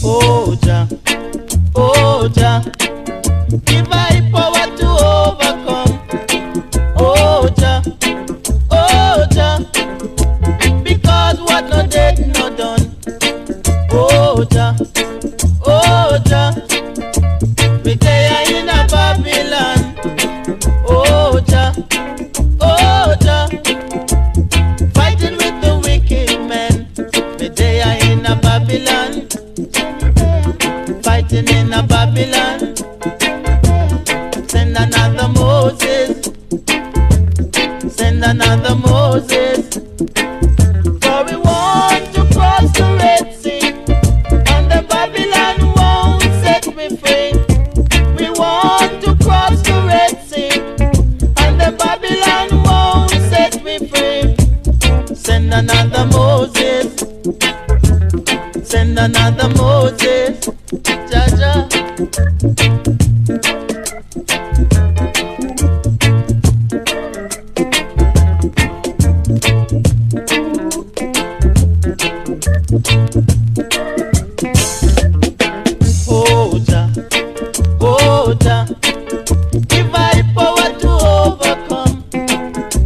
Oh Jah, oh Jah, give I power to overcome. Oh Jah, because what no dead no done. Oh Jah, me day in a Babylon. Oh Jah, fighting with the wicked men. Me day in a Babylon. Fighting in a Babylon. Send another Moses. Send another Moses. For we want to cross the Red Sea, and the Babylon won't set me free. We want to cross the Red Sea, and the Babylon won't set me free. Send another Moses. Send another Moses. Jah Jah. Oh Jah, give I power to overcome.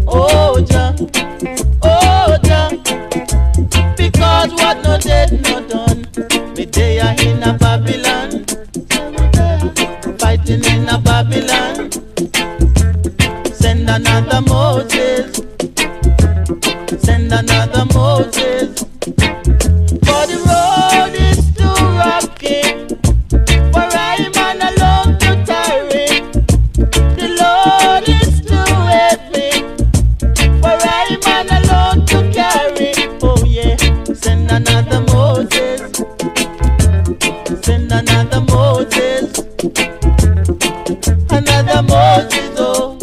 Oh Jah, because what no dead no done. Me day in a Babylon, fighting in a Babylon. Send another Moses. Send another Moses. For the road is too rocky, for I man alone to tarry. The load is too heavy, for I man alone to carry. Oh yeah, send another Moses. Send another Moses. Another Moses, oh.